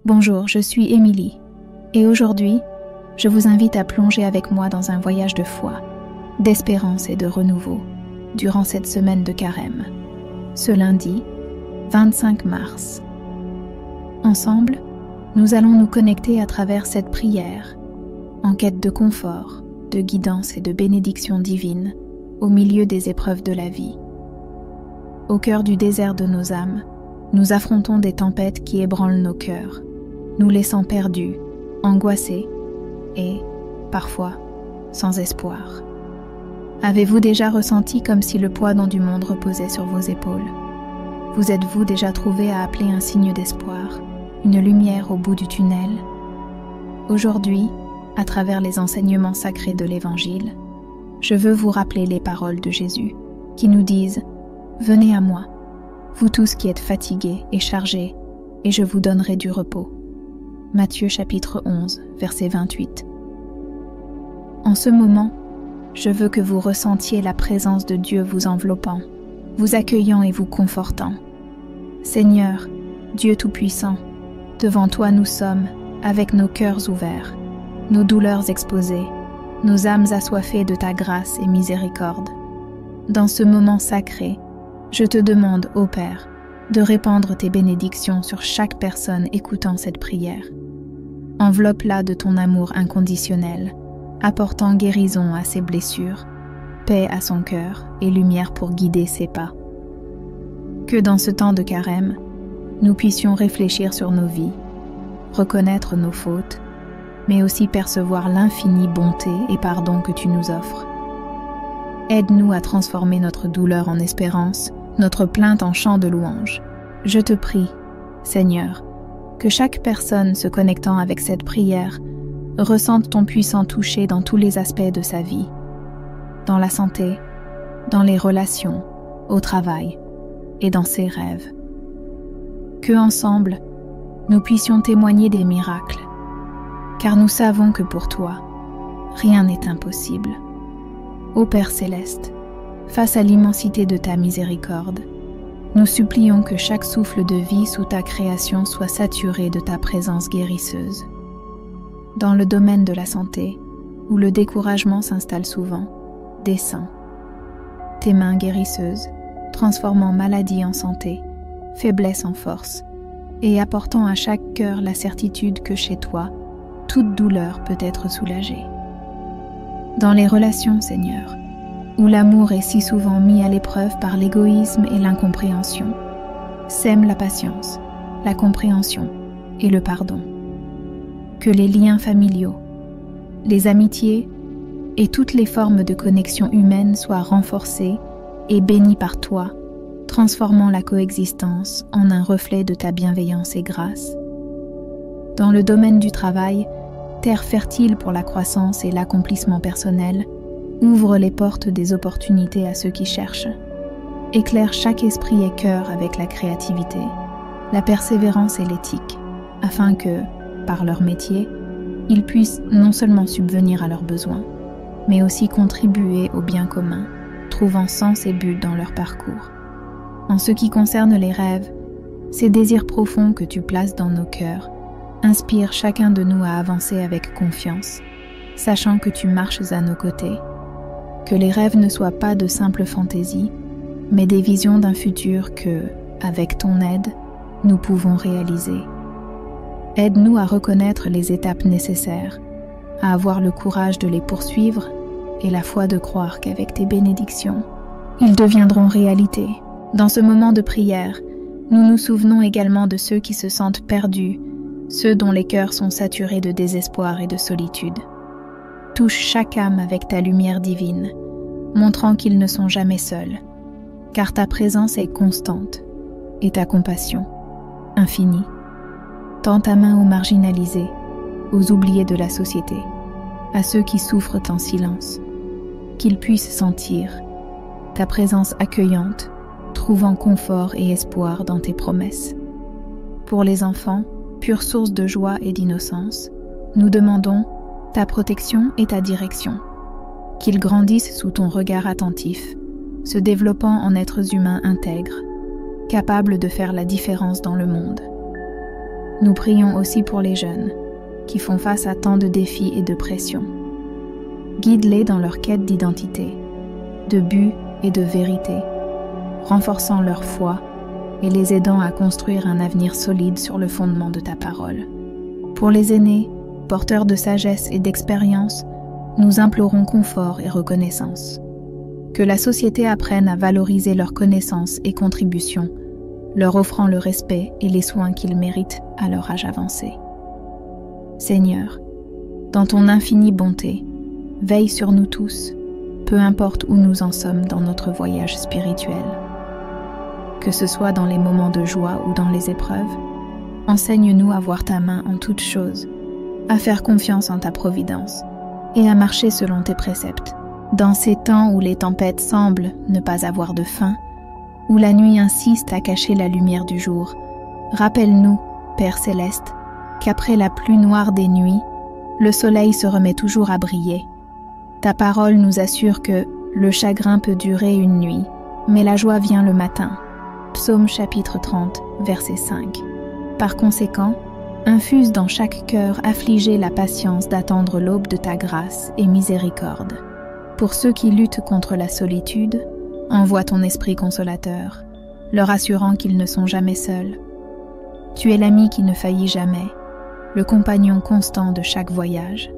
Bonjour, je suis Émilie et aujourd'hui, je vous invite à plonger avec moi dans un voyage de foi, d'espérance et de renouveau durant cette semaine de carême, ce lundi 25 mars. Ensemble, nous allons nous connecter à travers cette prière, en quête de confort, de guidance et de bénédiction divine au milieu des épreuves de la vie. Au cœur du désert de nos âmes, nous affrontons des tempêtes qui ébranlent nos cœurs, nous laissant perdus, angoissés et, parfois, sans espoir. Avez-vous déjà ressenti comme si le poids du monde reposait sur vos épaules? Vous êtes-vous déjà trouvé à appeler un signe d'espoir, une lumière au bout du tunnel? Aujourd'hui, à travers les enseignements sacrés de l'Évangile, je veux vous rappeler les paroles de Jésus qui nous disent « Venez à moi, vous tous qui êtes fatigués et chargés, et je vous donnerai du repos. » Matthieu chapitre 11, verset 28. En ce moment, je veux que vous ressentiez la présence de Dieu vous enveloppant, vous accueillant et vous confortant. Seigneur, Dieu Tout-Puissant, devant toi nous sommes, avec nos cœurs ouverts, nos douleurs exposées, nos âmes assoiffées de ta grâce et miséricorde. Dans ce moment sacré, je te demande, ô Père, de répandre tes bénédictions sur chaque personne écoutant cette prière. Enveloppe-la de ton amour inconditionnel, apportant guérison à ses blessures, paix à son cœur et lumière pour guider ses pas. Que dans ce temps de carême, nous puissions réfléchir sur nos vies, reconnaître nos fautes, mais aussi percevoir l'infinie bonté et pardon que tu nous offres. Aide-nous à transformer notre douleur en espérance, notre plainte en chant de louange. Je te prie, Seigneur, que chaque personne se connectant avec cette prière ressente ton puissant toucher dans tous les aspects de sa vie, dans la santé, dans les relations, au travail et dans ses rêves. Que ensemble, nous puissions témoigner des miracles, car nous savons que pour toi, rien n'est impossible. Ô Père céleste, face à l'immensité de ta miséricorde, nous supplions que chaque souffle de vie sous ta création soit saturé de ta présence guérisseuse. Dans le domaine de la santé, où le découragement s'installe souvent, descends. Tes mains guérisseuses, transformant maladie en santé, faiblesse en force, et apportant à chaque cœur la certitude que chez toi, toute douleur peut être soulagée. Dans les relations, Seigneur, où l'amour est si souvent mis à l'épreuve par l'égoïsme et l'incompréhension, sème la patience, la compréhension et le pardon. Que les liens familiaux, les amitiés et toutes les formes de connexion humaine soient renforcés et bénis par toi, transformant la coexistence en un reflet de ta bienveillance et grâce. Dans le domaine du travail, terre fertile pour la croissance et l'accomplissement personnel, ouvre les portes des opportunités à ceux qui cherchent. Éclaire chaque esprit et cœur avec la créativité, la persévérance et l'éthique, afin que, par leur métier, ils puissent non seulement subvenir à leurs besoins, mais aussi contribuer au bien commun, trouvant sens et but dans leur parcours. En ce qui concerne les rêves, ces désirs profonds que tu places dans nos cœurs inspirent chacun de nous à avancer avec confiance, sachant que tu marches à nos côtés. Que les rêves ne soient pas de simples fantaisies, mais des visions d'un futur que, avec ton aide, nous pouvons réaliser. Aide-nous à reconnaître les étapes nécessaires, à avoir le courage de les poursuivre et la foi de croire qu'avec tes bénédictions, ils deviendront réalité. Dans ce moment de prière, nous nous souvenons également de ceux qui se sentent perdus, ceux dont les cœurs sont saturés de désespoir et de solitude. Touche chaque âme avec ta lumière divine, montrant qu'ils ne sont jamais seuls, car ta présence est constante et ta compassion infinie. Tends ta main aux marginalisés, aux oubliés de la société, à ceux qui souffrent en silence, qu'ils puissent sentir ta présence accueillante, trouvant confort et espoir dans tes promesses. Pour les enfants, pure source de joie et d'innocence, nous demandons ta protection et ta direction, qu'ils grandissent sous ton regard attentif, se développant en êtres humains intègres, capables de faire la différence dans le monde. Nous prions aussi pour les jeunes, qui font face à tant de défis et de pressions. Guide-les dans leur quête d'identité, de but et de vérité, renforçant leur foi et les aidant à construire un avenir solide sur le fondement de ta parole. Pour les aînés, porteurs de sagesse et d'expérience, nous implorons confort et reconnaissance. Que la société apprenne à valoriser leurs connaissances et contributions, leur offrant le respect et les soins qu'ils méritent à leur âge avancé. Seigneur, dans ton infinie bonté, veille sur nous tous, peu importe où nous en sommes dans notre voyage spirituel. Que ce soit dans les moments de joie ou dans les épreuves, enseigne-nous à voir ta main en toutes choses, à faire confiance en ta providence et à marcher selon tes préceptes. Dans ces temps où les tempêtes semblent ne pas avoir de fin, où la nuit insiste à cacher la lumière du jour, rappelle-nous, Père céleste, qu'après la plus noire des nuits, le soleil se remet toujours à briller. Ta parole nous assure que le chagrin peut durer une nuit, mais la joie vient le matin. Psaume chapitre 30, verset 5. Par conséquent, infuse dans chaque cœur affligé la patience d'attendre l'aube de ta grâce et miséricorde. Pour ceux qui luttent contre la solitude, envoie ton esprit consolateur, leur assurant qu'ils ne sont jamais seuls. Tu es l'ami qui ne faillit jamais, le compagnon constant de chaque voyage.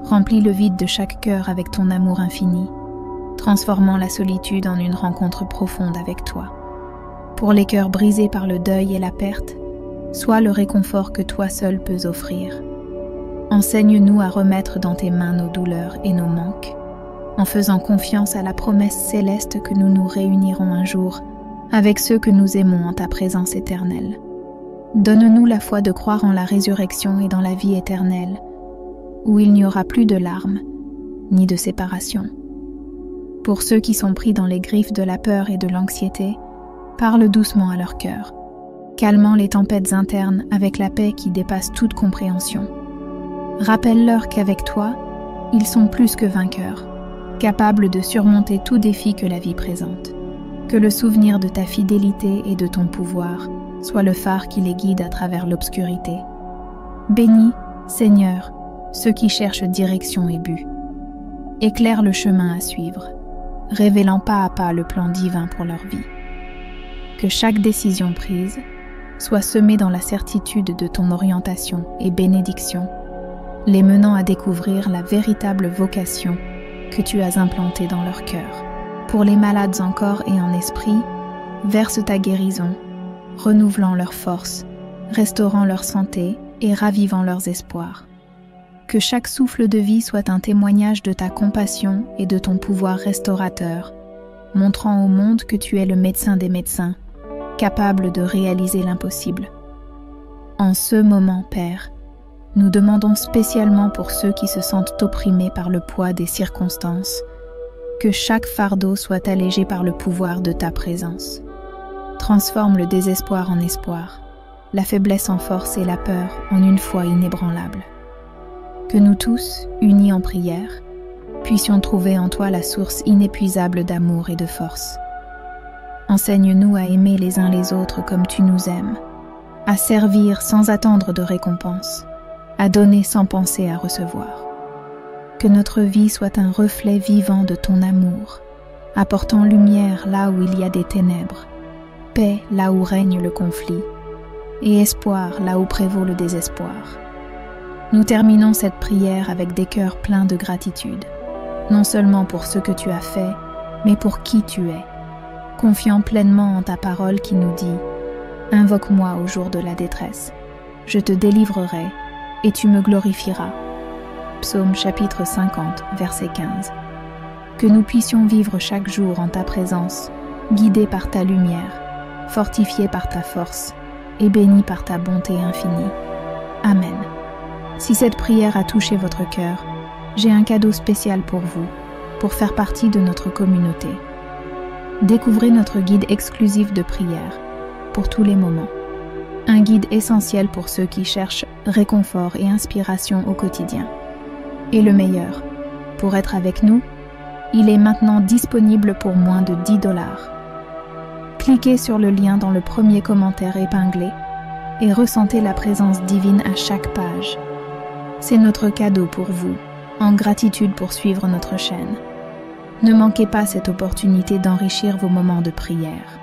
Remplis le vide de chaque cœur avec ton amour infini, transformant la solitude en une rencontre profonde avec toi. Pour les cœurs brisés par le deuil et la perte, sois le réconfort que toi seul peux offrir. Enseigne-nous à remettre dans tes mains nos douleurs et nos manques, en faisant confiance à la promesse céleste que nous nous réunirons un jour avec ceux que nous aimons en ta présence éternelle. Donne-nous la foi de croire en la résurrection et dans la vie éternelle, où il n'y aura plus de larmes, ni de séparation. Pour ceux qui sont pris dans les griffes de la peur et de l'anxiété, parle doucement à leur cœur, calmant les tempêtes internes avec la paix qui dépasse toute compréhension. Rappelle-leur qu'avec toi, ils sont plus que vainqueurs, capables de surmonter tout défi que la vie présente. Que le souvenir de ta fidélité et de ton pouvoir soit le phare qui les guide à travers l'obscurité. Bénis, Seigneur, ceux qui cherchent direction et but. Éclaire le chemin à suivre, révélant pas à pas le plan divin pour leur vie. Que chaque décision prise soit semée dans la certitude de ton orientation et bénédiction, les menant à découvrir la véritable vocation que tu as implantée dans leur cœur. Pour les malades en corps et en esprit, verse ta guérison, renouvelant leurs forces, restaurant leur santé et ravivant leurs espoirs. Que chaque souffle de vie soit un témoignage de ta compassion et de ton pouvoir restaurateur, montrant au monde que tu es le médecin des médecins, capable de réaliser l'impossible. En ce moment, Père, nous demandons spécialement pour ceux qui se sentent opprimés par le poids des circonstances, que chaque fardeau soit allégé par le pouvoir de ta présence. Transforme le désespoir en espoir, la faiblesse en force et la peur en une foi inébranlable. Que nous tous, unis en prière, puissions trouver en toi la source inépuisable d'amour et de force. Enseigne-nous à aimer les uns les autres comme tu nous aimes, à servir sans attendre de récompense, à donner sans penser à recevoir. Que notre vie soit un reflet vivant de ton amour, apportant lumière là où il y a des ténèbres, paix là où règne le conflit, et espoir là où prévaut le désespoir. Nous terminons cette prière avec des cœurs pleins de gratitude, non seulement pour ce que tu as fait, mais pour qui tu es, confiant pleinement en ta parole qui nous dit « Invoque-moi au jour de la détresse, je te délivrerai et tu me glorifieras ». Psaume chapitre 50, verset 15. Que nous puissions vivre chaque jour en ta présence, guidés par ta lumière, fortifiés par ta force et bénis par ta bonté infinie. Amen. Si cette prière a touché votre cœur, j'ai un cadeau spécial pour vous, pour faire partie de notre communauté. Découvrez notre guide exclusif de prière, pour tous les moments. Un guide essentiel pour ceux qui cherchent réconfort et inspiration au quotidien. Et le meilleur, pour être avec nous, il est maintenant disponible pour moins de 10 $. Cliquez sur le lien dans le premier commentaire épinglé et ressentez la présence divine à chaque page. C'est notre cadeau pour vous, en gratitude pour suivre notre chaîne. Ne manquez pas cette opportunité d'enrichir vos moments de prière.